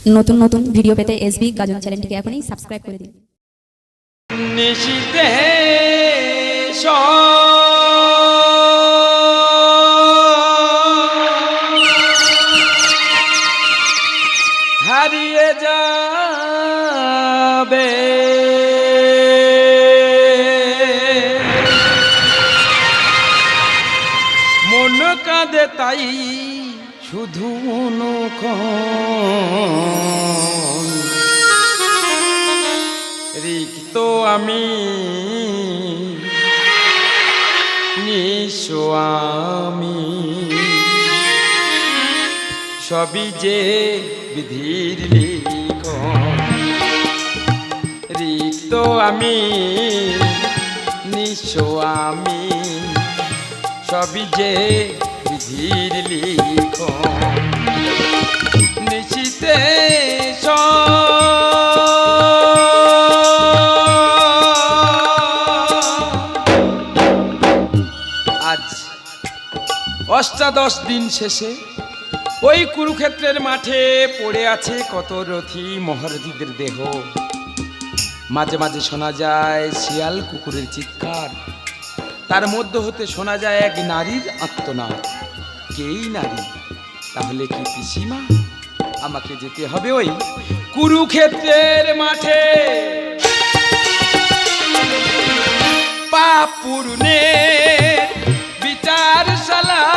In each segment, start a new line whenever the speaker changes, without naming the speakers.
নতুন নতুন ভিডিও পেতে এসবি গাজন চ্যানেলটিকে এখনই সাবস্ক্রাইব করে দিন।
নিশিতে হারিয়ে যাবে মন কাঁদে তাই শুধু রিক্ত আমি নিঃস্ব আমি সবই যে বিধির লিখন রিক্ত আমি নিঃস্ব আমি সবই যে বিধির লিখন নিশিতে আজ অষ্টাদশ দিন শেষে ওই কুরুক্ষেত্রের মাঠে পড়ে আছে কত রথী মহারথীদের দেহ। মাঝে মাঝে শোনা যায় শিয়াল কুকুরের চিৎকার, তার মধ্য হতে শোনা যায় এক নারীর আর্তনাদ। কেই নারী? তাহলে কি পিসিমা? আমাকে যেতে হবে ওই কুরুক্ষেত্রের মাঠে। পাপ পূরণের বিচারশালায়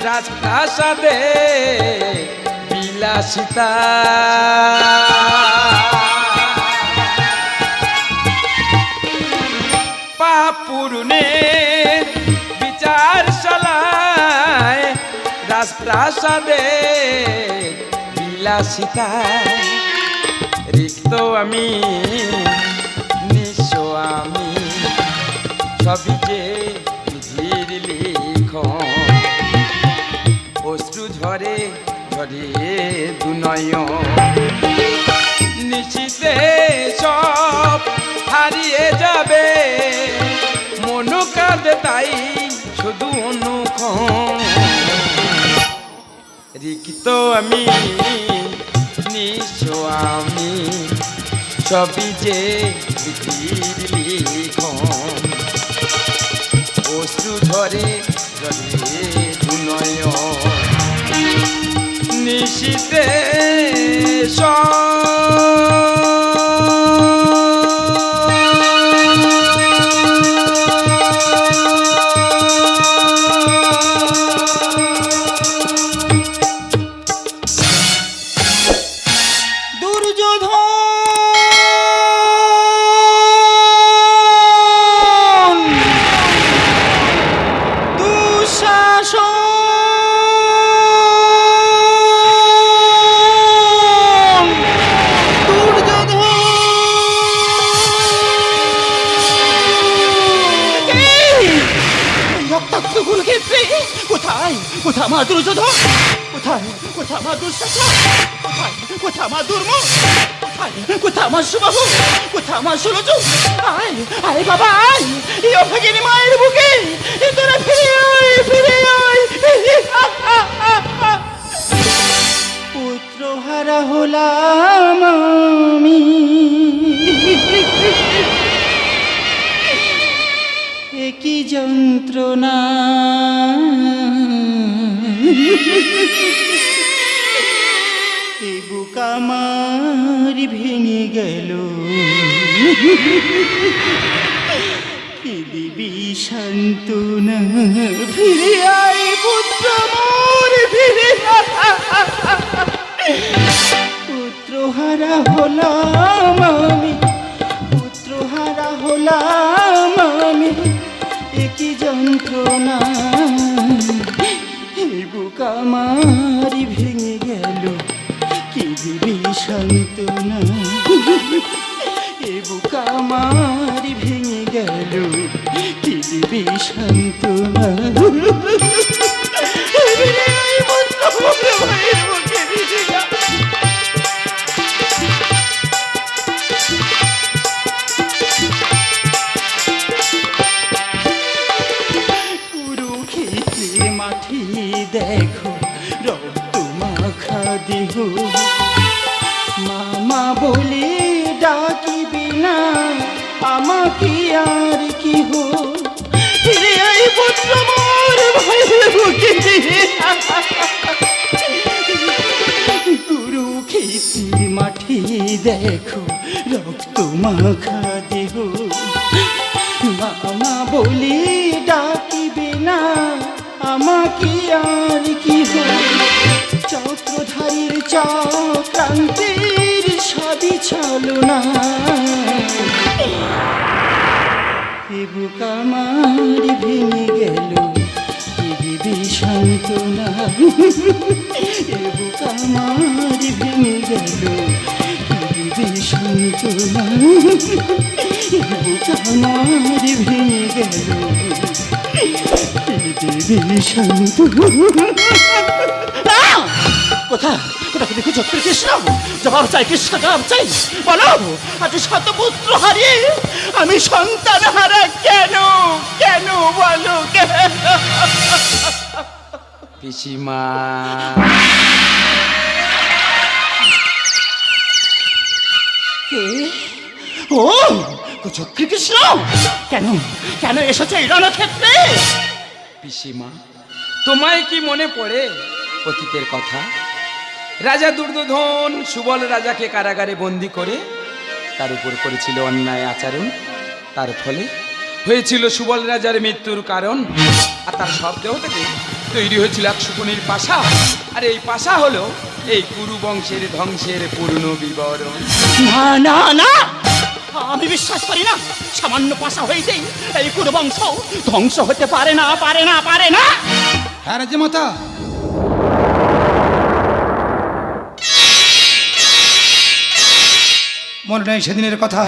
রাজপ্রাসাদে বিলাসিতা পাপ পূরণের বিচারশালায় রাজপ্রাসাদে বিলাসিতা রিক্ত আমি নিঃস্ব আমি সবই যে বিধির লিখন অশ্রু ঝরে ঝরে দুনয়ন নিশিতে সব হারিয়ে যাবে মন কাঁদে তাই শুধু অনুক্ষণ রিক্ত আমি নিঃস্ব আমি সবই যে বিধির লিখন অশ্রু ঝরে ঝরে দুনয়ন নিশিতে
কোথা আমার দুর্যোধন, কোথায় কোথা আমার দুঃশাসন, কোথায় কোথা আমার দুর্মুখ, কোথা আমার সুবাহু, কোথা আমার সুলোচন। আয় আয় বাবা আয়, এই অভাগিনী মায়ের বুকে তোরা ফিরে আয় ফিরে আয়। পুত্র হারা হলাম আমি, কি যন্ত্রণা এই বুক আমার ভেঙে গেল, কি দিবি সান্ত্বনা। ফিরে আয় পুত্র মোর ফিরে, পুত্র হারা হলাম আমি, পুত্র হারা হলাম আমি, কি যন্ত্রণা এই বুক আমার ভেঙে গেল, কি দিবি সান্ত্বনা। এ বুক আমার ভেঙে গেল, কি দিবি সান্ত্বনা। কুরুক্ষেত্রের মাঠে দেখো রক্ত মাখা দেহ, মামা বলে ডাকিবি না আমাকে আর কি হো, ফিরে আই পুত্র মোর ভাইয়ের বুকে। কুরুক্ষেত্রের মাঠে দেখো রক্ত মাখা দেহ, মামা বলে ডাকিবে না আমাকে আর কি হো, চক্রধারীর চক্রান্তের সবই ছলনা, এ বুক আমার ভেঙে গেল কি দিবি সান্ত্বনা, এ বুক আমার ভেঙে গেল কি দিবি সান্ত্বনা, এ বুক আমার ভেঙে গেল কি দিবি সান্ত্বনা। কোথায় কোথাকে দেখেছো কৃষ্ণ? জবাব চাই কৃষ্ণ, জবাব চাই, বলো আজ শতপুত্র হারিয়ে আমি সন্তান হারা কেন, কেন বলো কেন?
পিসিমা,
কে? ও চক্রী কৃষ্ণ, কেন কেন এসেছে এই রণক্ষেত্রে?
পিসিমা, তোমায় কি মনে পড়ে অতীতের কথা? রাজা দুর্যোধন সুবল রাজাকে কারাগারে বন্দি করে তার উপর করেছিল অন্যায় আচরণ, তার ফলে হয়েছিল সুবল রাজার মৃত্যুর কারণ। আর তার সব দেহ থেকে তৈরি হয়েছিল এক শকুনির পাশা, আর এই পাশা হলো এই কুরু বংশের ধ্বংসের পূর্ণ বিবরণ।
না না না, আমি বিশ্বাস করি না, সামান্য পাশা হইতেই এই কুরুবংশ ধ্বংস হতে পারে না, পারে না, পারে না।
হ্যাঁ রাজ্য মাতা, মনে নেই সেদিনের কথা?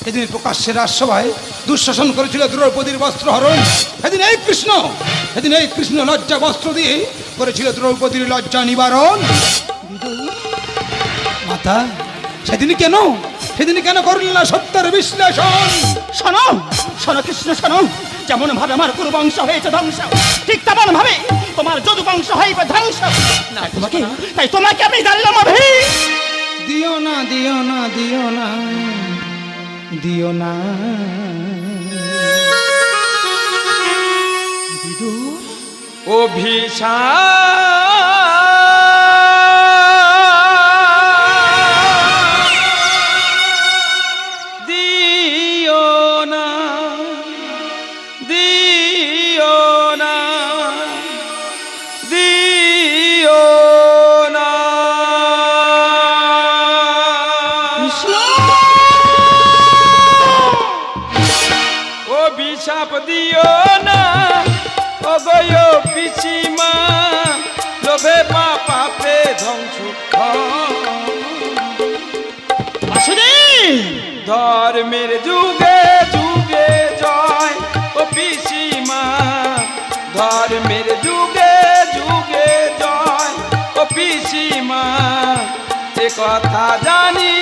সেদিন প্রকাশ্যে রাজসভায় দুঃশাসন করেছিল দ্রৌপদীর বস্ত্র হরণ। সেদিন এই কৃষ্ণ লজ্জা বস্ত্র দিয়ে করেছিল দ্রৌপদীর লজ্জা নিবারণ। মাতা, সেদিন কেন করলেন না সত্যের বিশ্লেষণ?
শোনো শোনো কৃষ্ণ, শোনো, যেমন ভাবে আমার কুরুবংশ হয়েছে ধ্বংস, ঠিক তেমন ভাবে তোমার যদু বংশ হইবে ধ্বংস। তাই তোমাকে আমি জানলাম অভি,
দিও না দিও না দিও না দিও না।
দিও না, দিও না, দিও না। অভিশাপ দিও না ও গো পিসিমা, লোভে পাপে ধ্বংস ধর্মের যুগে যুগে জয় ও পিসিমা, ধর্মের যুগে যুগে জয় ও পিসিমা, এ কথা জানি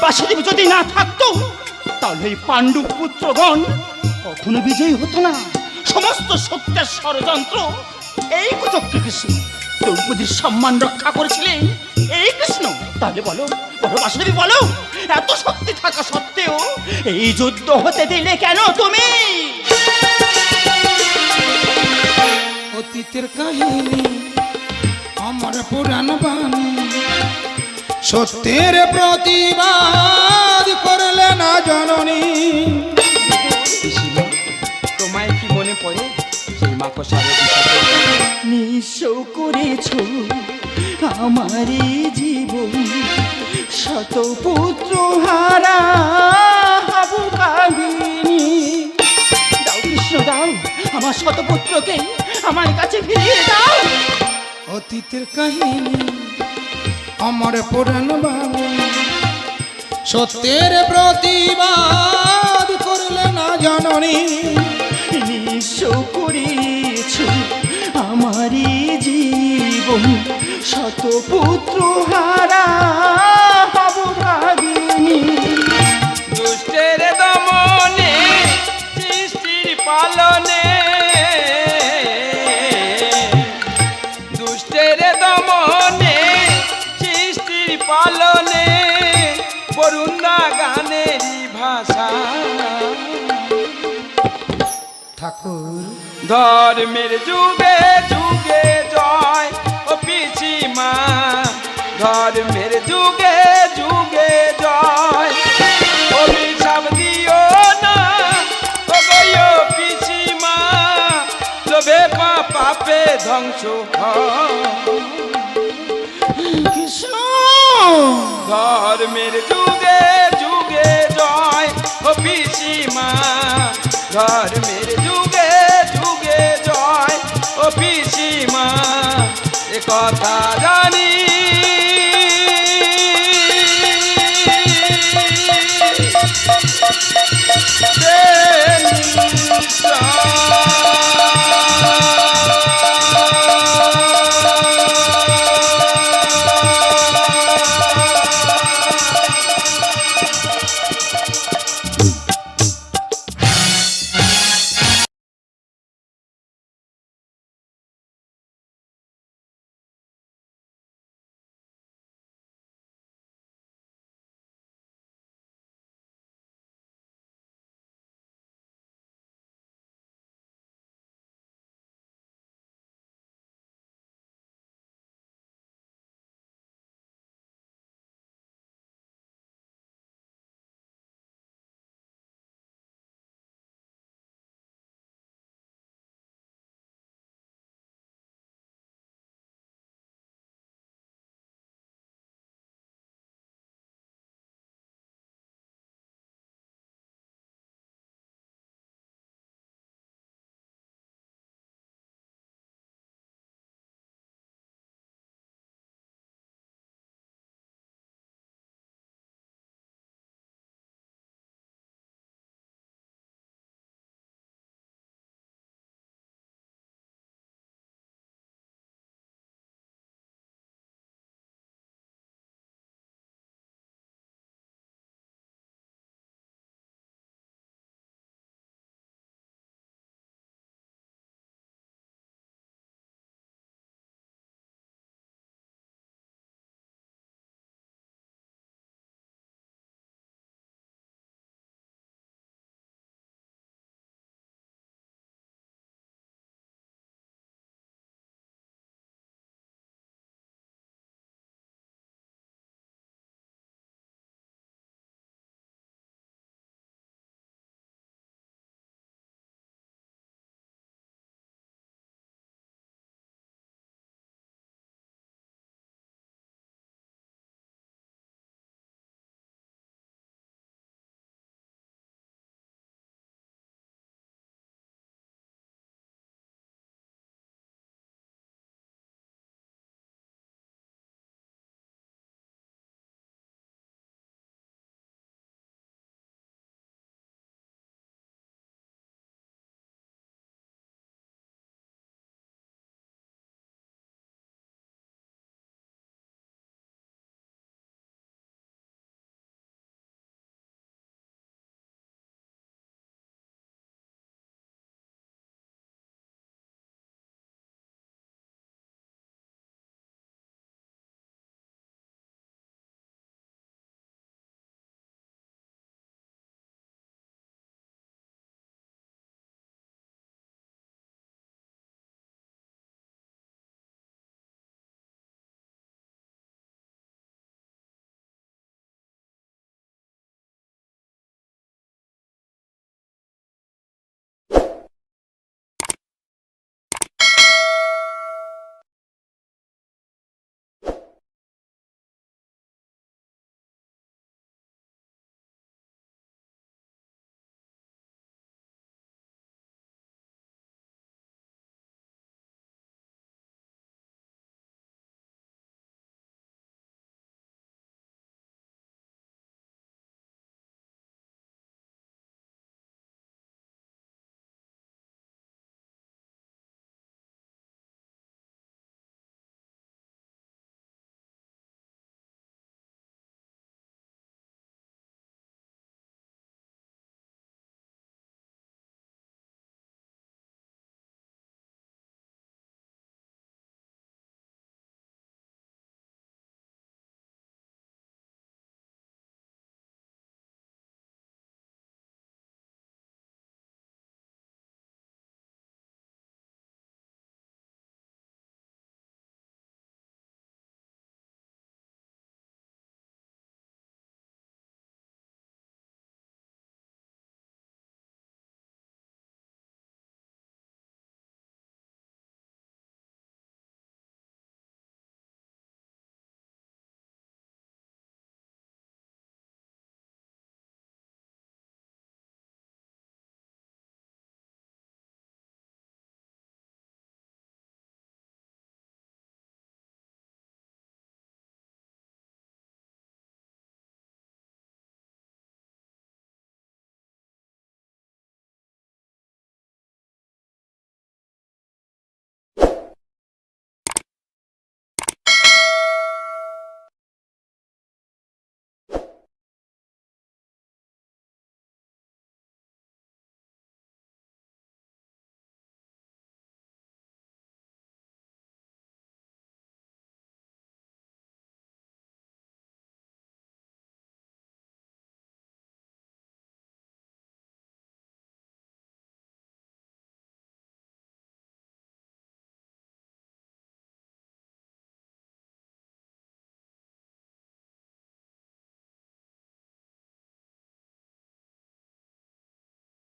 বাসুদেব যদি না থাকতো তাহলে এই পাণ্ডু পুত্রগণ কখনো বিজয়ী হতো না। সমস্ত সত্যের ষড়যন্ত্র এই কুচক্রী কৃষ্ণ দ্রৌপদীর সম্মান রক্ষা করেছিলেন এই কৃষ্ণ। তাহলে বলো বলো বাসুদেবী, বলো এত শক্তি থাকা সত্ত্বেও এই যুদ্ধ হতে দিলে কেন তুমি?
অতীতের কাহিনী আমার পুরাণ বাণী, সত্যের প্রতিবাদ করলে না জননী।
তোমায় কি মনে পড়ে সেই মাকসার
নিঃস্ব করেছ আমার জীবন, শত পুত্র হারা হাবু কাহিনী। দাও কৃষ্ণ দাও, আমার শত পুত্রকে আমার কাছে ফিরিয়ে দাও।
অতীতের কাহিনী আমার পুরাণ বাণী, সত্যের প্রতিবাদ করলে না জননী।
নিঃস্ব করেছ আমার জীবন, শত পুত্র হারা হব ভাগিনী।
দুষ্টের দমনে সৃষ্টির পালনে, দুষ্টের দমনে সৃষ্টির পালনে বরুণা গানেরই ভাষা।
ঠাকুর
ধর্মের যুগে যুগে জয় ও পিসিমা, ধর্মের যুগে যুগে জয়। অভিশাপ দিও না ও গো পিসিমা, লোভে পাপে ধ্বংস হয়।
কৃষ্ণ
ধর্মের যুগে যুগে জয় ও পিসিমা, ধর্মের যুগে যুগে জয় ও পিসিমা। এ কথা জানি